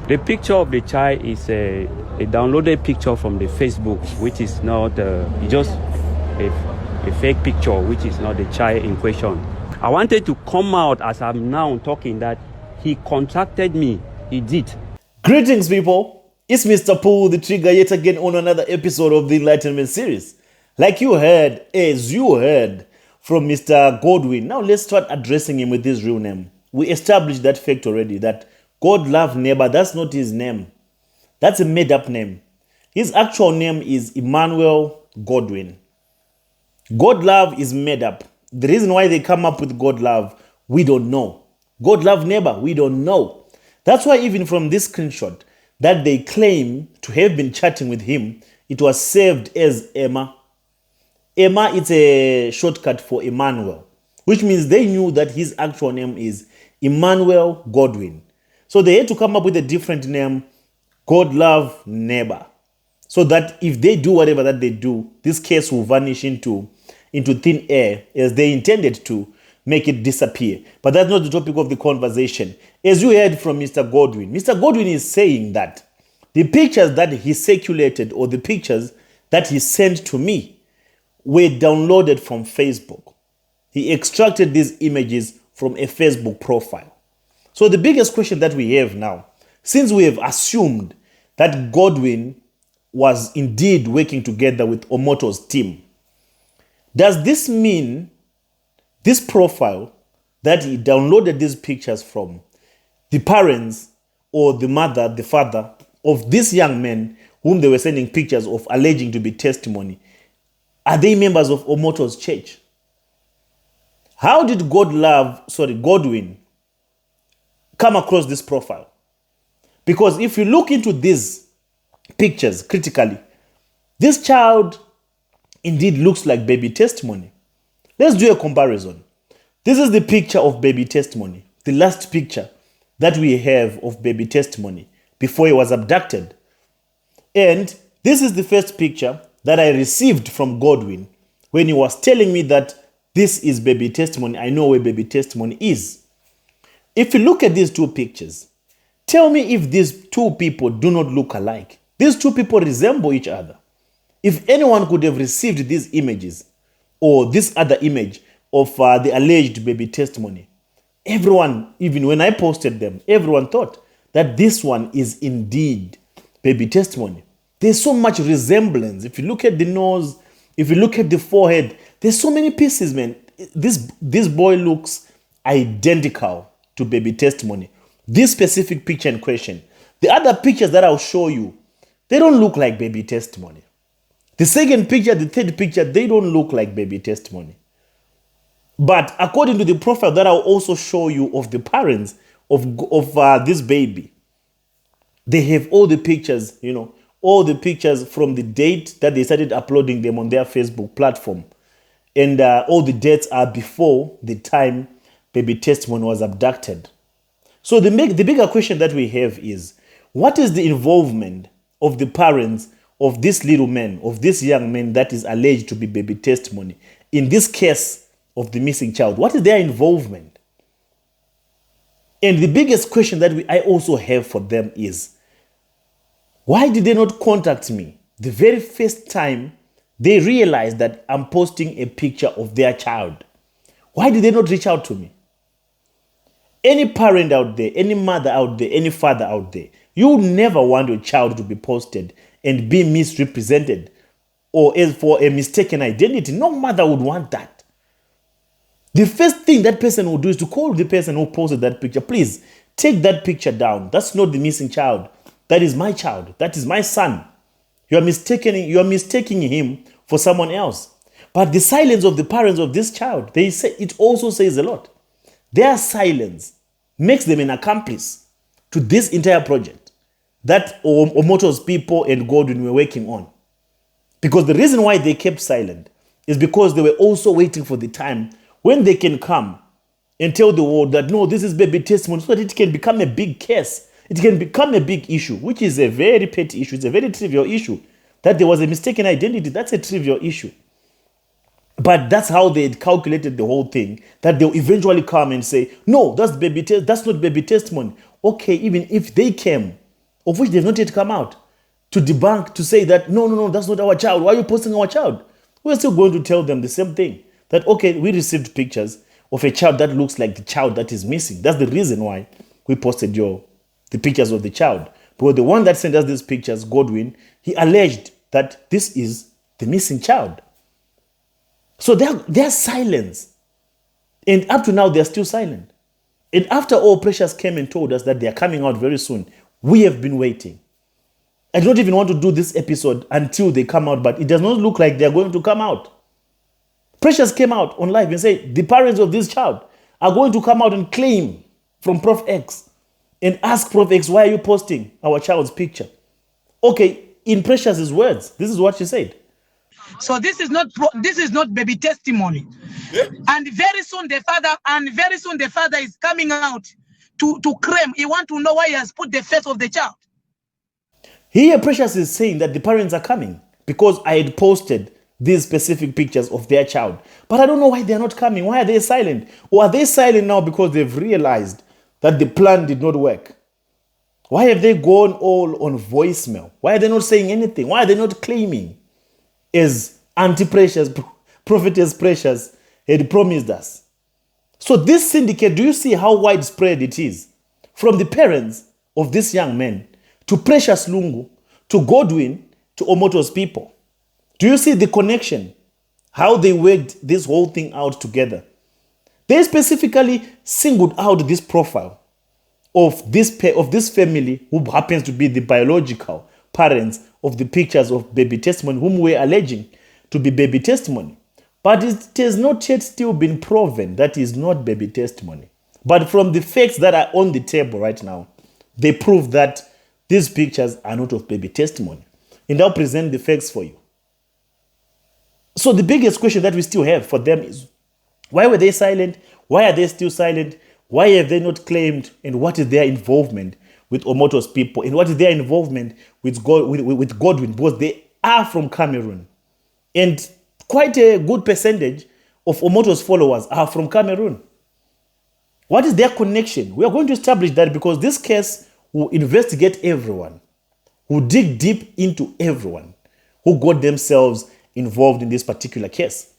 The picture of the child is a downloaded picture from the Facebook, which is not just a fake picture, which is not the child in question. I wanted to come out as I'm now talking that he contacted me. He did. Greetings, people. It's Mr. Pool, the trigger, yet again on another episode of the Enlightenment series. Like you heard, as you heard from Mr. Godwin, now let's start addressing him with his real name. We established that fact already, that God love neighbor, that's not his name. That's a made-up name. His actual name is Emmanuel Godwin. God love is made up. The reason why they come up with God love, we don't know. God love neighbor, we don't know. That's why even from this screenshot that they claim to have been chatting with him, it was saved as Emma. Emma is a shortcut for Emmanuel, which means they knew that his actual name is Emmanuel Godwin. So they had to come up with a different name, God love neighbor, so that if they do whatever that they do, this case will vanish into thin air as they intended to make it disappear. But that's not the topic of the conversation. As you heard from Mr. Godwin is saying that the pictures that he circulated or the pictures that he sent to me were downloaded from Facebook. He extracted these images from a Facebook profile. So the biggest question that we have now, since we have assumed that Godwin was indeed working together with Omoto's team, does this mean this profile that he downloaded these pictures from, the parents or the mother, the father of this young man whom they were sending pictures of alleging to be testimony, are they members of Omoto's church? How did Godwin come across this profile? Because if you look into these pictures critically, this child indeed looks like baby testimony. Let's do a comparison. This is the picture of baby testimony, the last picture that we have of baby testimony before he was abducted. And this is the first picture that I received from Godwin when he was telling me that this is baby testimony. I know where baby testimony is. If you look at these two pictures, tell me if these two people do not look alike. These two people resemble each other. If anyone could have received these images or this other image of the alleged baby testimony, everyone, even when I posted them, everyone thought that this one is indeed baby testimony. There's so much resemblance. If you look at the nose, if you look at the forehead, there's so many pieces, man. This boy looks identical to baby testimony. This specific picture in question. The other pictures that I'll show you, they don't look like baby testimony. The second picture, the third picture, they don't look like baby testimony. But according to the profile that I'll also show you of the parents of this baby, they have all the pictures, all the pictures from the date that they started uploading them on their Facebook platform. And all the dates are before the time baby testimony was abducted. So the bigger question that we have is, what is the involvement of the parents of this little man, of this young man that is alleged to be baby testimony in this case of the missing child? What is their involvement? And the biggest question that I also have for them is, why did they not contact me the very first time they realized that I'm posting a picture of their child? Why did they not reach out to me? Any parent out there, any mother out there, any father out there, you never want your child to be posted and be misrepresented or as for a mistaken identity. No mother would want that. The first thing that person will do is to call the person who posted that picture. Please, take that picture down. That's not the missing child. That is my child. That is my son. You are mistaking him for someone else. But the silence of the parents of this child, they say it also says a lot. Their silence makes them an accomplice to this entire project that Omoto's people and Godwin were working on. Because the reason why they kept silent is because they were also waiting for the time when they can come and tell the world that, no, this is baby testimony, so that it can become a big case. It can become a big issue, which is a very petty issue. It's a very trivial issue. That there was a mistaken identity, that's a trivial issue. But that's how they had calculated the whole thing, that they'll eventually come and say, no, that's not baby testimony. Okay, even if they came of which they've not yet come out to debunk, to say that, no, that's not our child. Why are you posting our child? We're still going to tell them the same thing. That, okay, we received pictures of a child that looks like the child that is missing. That's the reason why we posted the pictures of the child. Because the one that sent us these pictures, Godwin, he alleged that this is the missing child. So they're silent. And up to now, they're still silent. And after all, Precious came and told us that they are coming out very soon. We have been waiting. I don't even want to do this episode until they come out, but it does not look like they're going to come out. Precious came out on live and said, the parents of this child are going to come out and claim from Prof X and ask Prof X, why are you posting our child's picture? Okay, in Precious's words, this is what she said. So this is not baby testimony. And very soon the father is coming out to claim. He want to know why he has put the face of the child. Here Precious is saying that the parents are coming because I had posted these specific pictures of their child. But I don't know why they're not coming. Why are they silent? Or are they silent now because they've realized that the plan did not work? Why have they gone all on voicemail? Why are they not saying anything? Why are they not claiming as anti-Precious, Prophetess Precious had promised us? So this syndicate, do you see how widespread it is? From the parents of this young man to Precious Lungu, to Godwin, to Omoto's people. Do you see the connection? How they worked this whole thing out together. They specifically singled out this profile of this family who happens to be the biological parents of the pictures of baby testimony, whom we're alleging to be baby testimony. But it has not yet still been proven that is not baby testimony. But from the facts that are on the table right now, they prove that these pictures are not of baby testimony. And I'll present the facts for you. So the biggest question that we still have for them is, why were they silent? Why are they still silent? Why have they not claimed? And what is their involvement with Omoto's people? And what is their involvement with Godwin? Because they are from Cameroon. And quite a good percentage of Omoto's followers are from Cameroon. What is their connection? We are going to establish that, because this case will investigate everyone, will dig deep into everyone who got themselves involved in this particular case.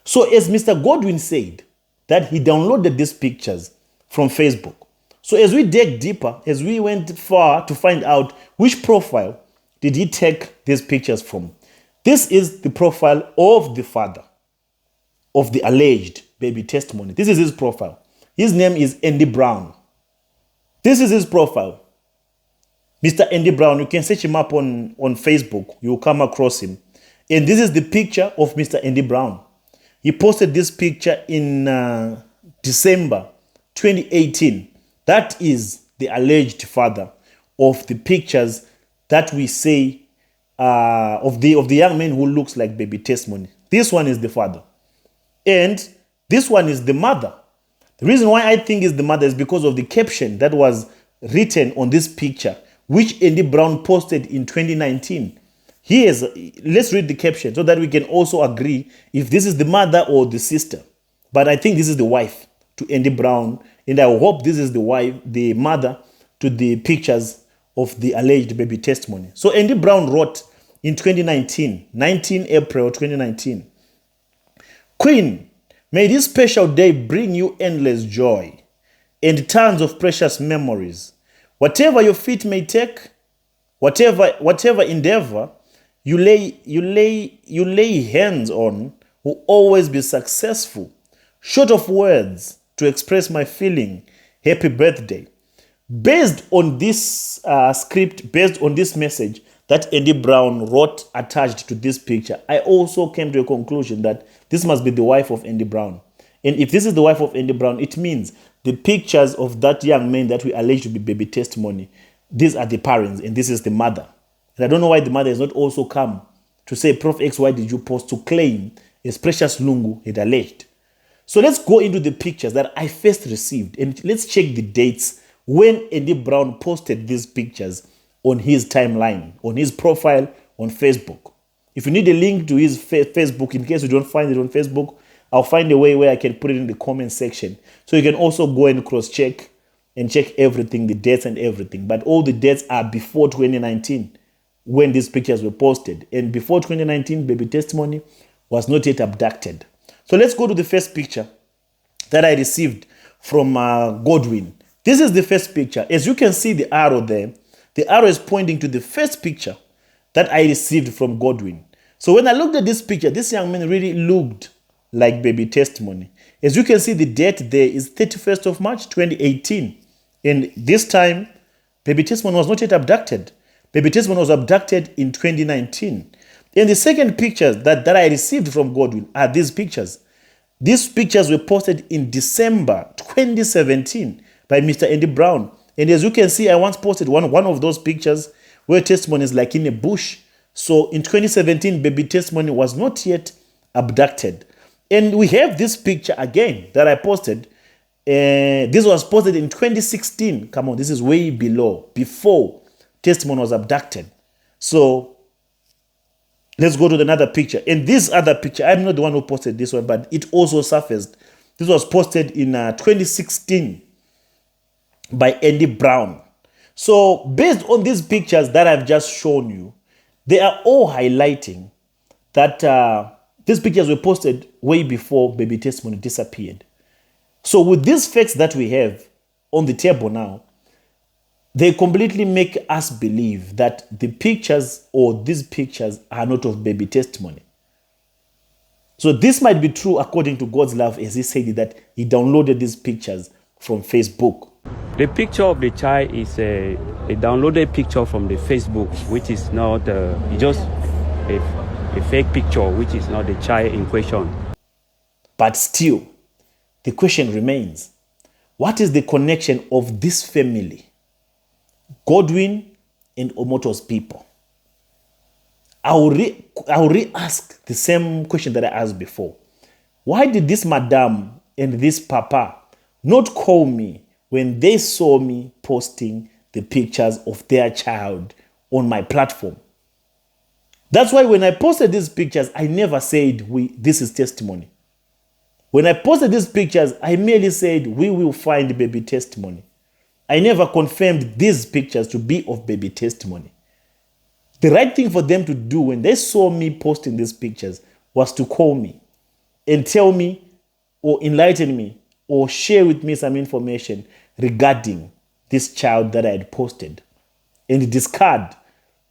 So as Mr. Godwin said, that he downloaded these pictures from Facebook. So as we dig deeper, as we went far to find out which profile did he take these pictures from, this is the profile of the father of the alleged baby testimony. This is his profile. His name is Andy Brown. This is his profile. Mr. Andy Brown, you can search him up on Facebook. You'll come across him. And this is the picture of Mr. Andy Brown. He posted this picture in December 2018. That is the alleged father of the pictures that we say of the young man who looks like baby testimony. This one is the father. And this one is the mother. The reason why I think is the mother is because of the caption that was written on this picture, which Andy Brown posted in 2019. Let's read the caption so that we can also agree if this is the mother or the sister. But I think this is the wife to Andy Brown, and I hope this is the mother to the pictures of the alleged baby testimony. So Andy Brown wrote in 2019, 19 April 2019, "Queen, may this special day bring you endless joy and tons of precious memories. Whatever your feet may take, whatever endeavor you lay hands on will always be successful. Short of words to express my feeling, happy birthday." Based on this script, based on this message that Andy Brown wrote attached to this picture, I also came to a conclusion that this must be the wife of Andy Brown. And if this is the wife of Andy Brown, it means the pictures of that young man that we allege to be baby testimony, these are the parents and this is the mother. And I don't know why the mother has not also come to say, Prof X, why did you post, to claim as Precious Lungu had alleged. So let's go into the pictures that I first received and let's check the dates when Andy Brown posted these pictures on his timeline, on his profile on Facebook. If you need a link to his Facebook, in case you don't find it on Facebook, I'll find a way where I can put it in the comment section. So you can also go and cross-check and check everything, the dates and everything. But all the dates are before 2019 when these pictures were posted. And before 2019, baby testimony was not yet abducted. So let's go to the first picture that I received from Godwin. This is the first picture. As you can see the arrow there, the arrow is pointing to the first picture that I received from Godwin. So when I looked at this picture, this young man really looked like baby testimony. As you can see, the date there is 31st of March, 2018. And this time, baby testimony was not yet abducted. Baby testimony was abducted in 2019. And the second picture that I received from Godwin are these pictures. These pictures were posted in December 2017 by Mr. Andy Brown. And as you can see, I once posted one of those pictures where testimony is like in a bush. So in 2017, baby testimony was not yet abducted. And we have this picture again that I posted. This was posted in 2016. Come on, this is way below, before testimony was abducted. So let's go to another picture. And this other picture, I'm not the one who posted this one, but it also surfaced. This was posted in 2016 by Andy Brown. So based on these pictures that I've just shown you, they are all highlighting that these pictures were posted way before baby testimony disappeared. So with these facts that we have on the table now, they completely make us believe that the pictures or these pictures are not of baby testimony. So this might be true according to God's love, as he said that he downloaded these pictures from Facebook. The picture of the child is a downloaded picture from the Facebook, which is not just a fake picture, which is not the child in question. But still, the question remains, what is the connection of this family, Godwin and Omoto's people? I will re-ask the same question that I asked before. Why did this madam and this papa not call me when they saw me posting the pictures of their child on my platform? That's why when I posted these pictures, I never said this is testimony. When I posted these pictures, I merely said we will find baby testimony. I never confirmed these pictures to be of baby testimony. The right thing for them to do when they saw me posting these pictures was to call me and tell me or enlighten me or share with me some information regarding this child that I had posted and discard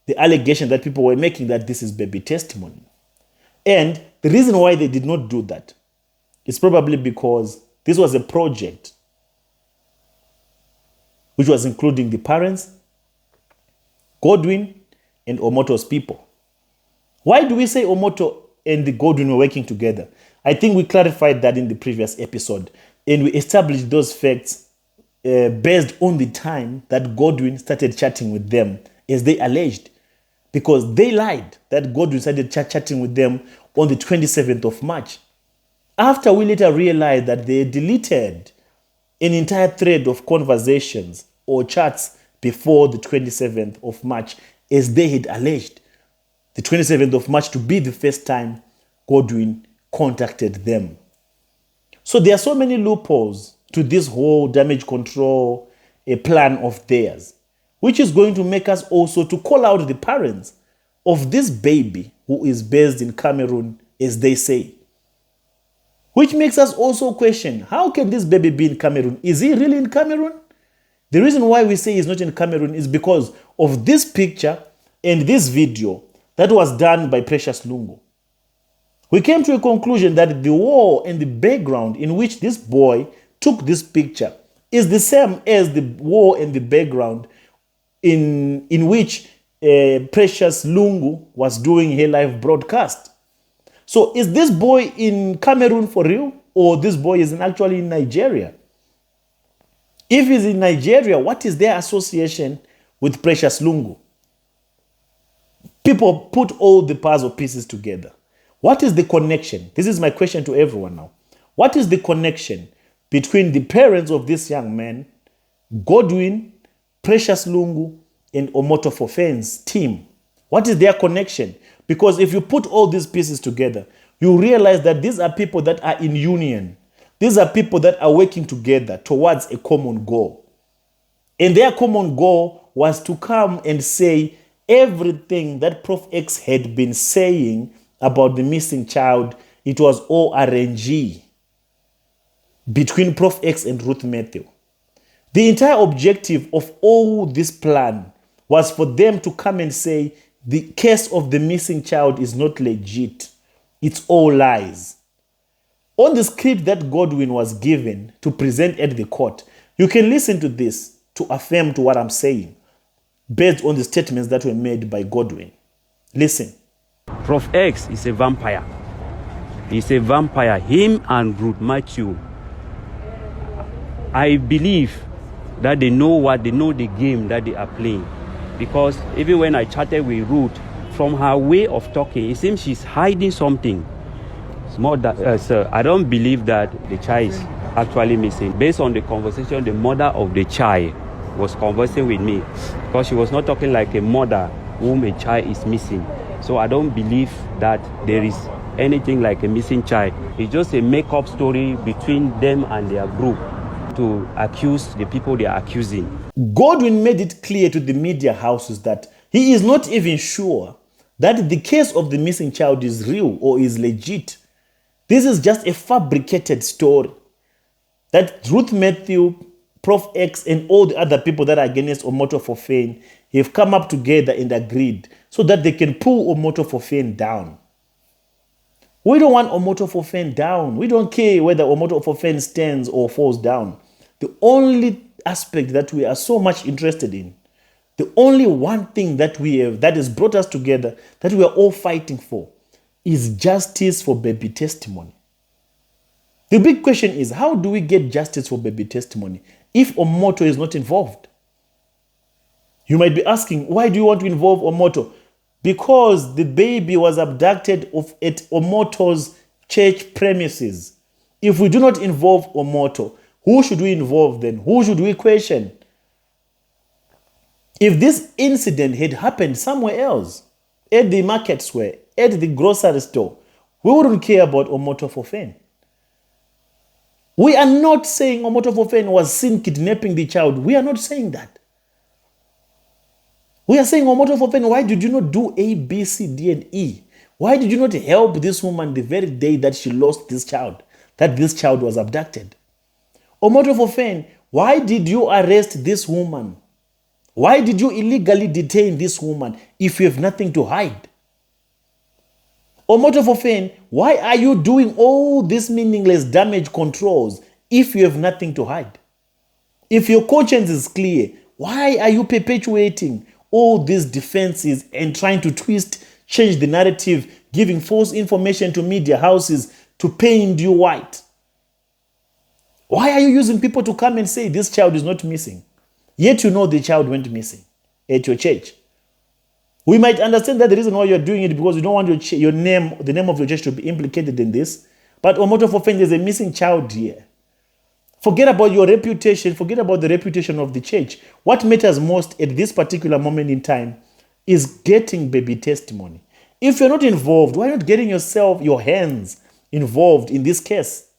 the allegation that people were making that this is baby testimony. And the reason why they did not do that is probably because this was a project which was including the parents, Godwin, and Omoto's people. Why do we say Omoto and the Godwin were working together? I think we clarified that in the previous episode, and we established those facts based on the time that Godwin started chatting with them, as they alleged, because they lied that Godwin started chatting with them on the 27th of March. After we later realized that they deleted an entire thread of conversations or chats before the 27th of March, as they had alleged the 27th of March to be the first time Godwin contacted them. So there are so many loopholes to this whole damage control plan of theirs, which is going to make us also to call out the parents of this baby who is based in Cameroon, as they say. Which makes us also question, how can this baby be in Cameroon? Is he really in Cameroon? The reason why we say he's not in Cameroon is because of this picture and this video that was done by Precious Lungu. We came to a conclusion that the wall and the background in which this boy took this picture is the same as the wall and the background in which Precious Lungu was doing her live broadcast. So is this boy in Cameroon for real, or this boy is actually in Nigeria? If he's in Nigeria, what is their association with Precious Lungu? People put all the puzzle pieces together. What is the connection? This is my question to everyone now. What is the connection between the parents of this young man, Godwin, Precious Lungu, and Omoto for Fans team? What is their connection? Because if you put all these pieces together, you realize that these are people that are in union. These are people that are working together towards a common goal. And their common goal was to come and say everything that Prof X had been saying about the missing child, it was all RNG between Prof X and Ruth Matthew. The entire objective of all this plan was for them to come and say the case of the missing child is not legit. It's all lies. On the script that Godwin was given to present at the court, you can listen to this to affirm to what I'm saying based on the statements that were made by Godwin. Listen. Prof X is a vampire. He's a vampire. Him and Ruth Matthew. I believe that they know the game that they are playing. Because even when I chatted with Ruth, from her way of talking, it seems she's hiding something. It's more that, sir, I don't believe that the child is actually missing. Based on the conversation, the mother of the child was conversing with me, because she was not talking like a mother whom a child is missing. So I don't believe that there is anything like a missing child. It's just a make-up story between them and their group to accuse the people they are accusing. Godwin made it clear to the media houses that he is not even sure that the case of the missing child is real or is legit. This is just a fabricated story that Ruth Matthew, Prof X, and all the other people that are against Omoto for Fame have come up together and agreed so that they can pull Omoto for Fame down. We don't want Omoto for Fame down. We don't care whether Omoto for Fame stands or falls down. The only aspect that we are so much interested in, the only one thing that we have that has brought us together, that we are all fighting for, is justice for baby testimony. The big question is, how do we get justice for baby testimony if Omoto is not involved? You might be asking, why do you want to involve Omoto? Because the baby was abducted at Omoto's church premises. If we do not involve Omoto, who should we involve then? Who should we question? If this incident had happened somewhere else, at the market square, at the grocery store, we wouldn't care about Omoto for Fame. We are not saying Omoto for Fame was seen kidnapping the child. We are not saying that. We are saying, Omoto for Fame, why did you not do A, B, C, D, and E? Why did you not help this woman the very day that she lost this child, that this child was abducted? Omoto for Fame, why did you arrest this woman? Why did you illegally detain this woman if you have nothing to hide? Omoto for Fame, why are you doing all these meaningless damage controls if you have nothing to hide? If your conscience is clear, why are you perpetuating all these defenses and trying to twist, change the narrative, giving false information to media houses to paint you white? Why are you using people to come and say this child is not missing? Yet you know the child went missing at your church. We might understand that the reason why you're doing it because you don't want the name of your church to be implicated in this. But Omoto for Fame, there's a missing child here. Forget about your reputation. Forget about the reputation of the church. What matters most at this particular moment in time is getting baby testimony. If you're not involved, why not getting your hands involved in this case?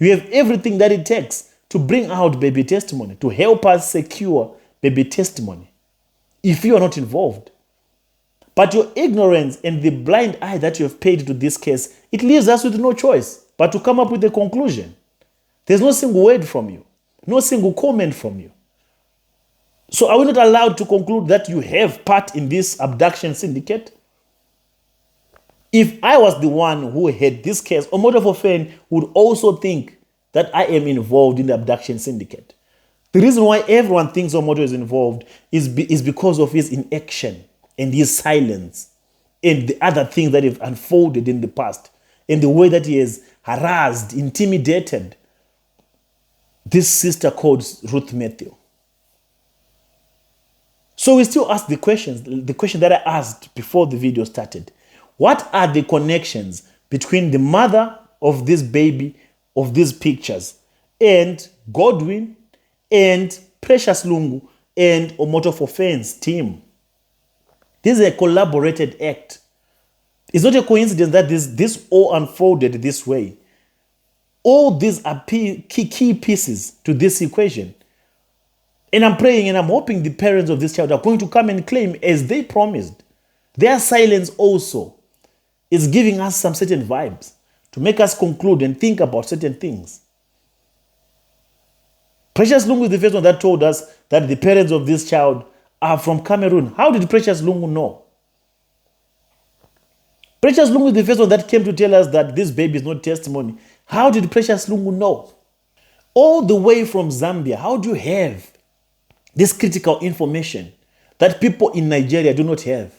You have everything that it takes to bring out baby testimony, to help us secure baby testimony. If you are not involved. But your ignorance and the blind eye that you have paid to this case, it leaves us with no choice but to come up with a conclusion. There's no single word from you, no single comment from you. So are we not allowed to conclude that you have part in this abduction syndicate? If I was the one who had this case, Omoto for Fame would also think that I am involved in the abduction syndicate. The reason why everyone thinks Omoto is involved is because of his inaction and his silence and the other things that have unfolded in the past and the way that he has harassed, intimidated this sister called Ruth Matthew. So we still ask the question that I asked before the video started. What are the connections between the mother of this baby, of these pictures, and Godwin, and Precious Lungu, and Omoto for Fame's team? This is a collaborated act. It's not a coincidence that this all unfolded this way. All these are key pieces to this equation. And I'm praying and I'm hoping the parents of this child are going to come and claim as they promised. Their silence also is giving us some certain vibes to make us conclude and think about certain things. Precious Lungu is the first one that told us that the parents of this child are from Cameroon. How did Precious Lungu know? Precious Lungu is the first one that came to tell us that this baby is not testimony. How did Precious Lungu know? All the way from Zambia, how do you have this critical information that people in Nigeria do not have?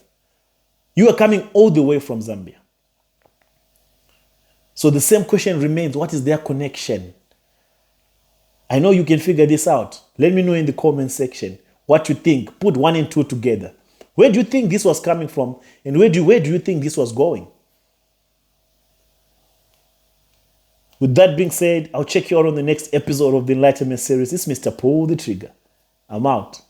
You are coming all the way from Zambia. So the same question remains, what is their connection? I know you can figure this out. Let me know in the comment section what you think. Put 1 and 2 together. Where do you think this was coming from? And where do you think this was going? With that being said, I'll check you out on the next episode of the Enlightenment series. It's Mr. Pull the Trigger. I'm out.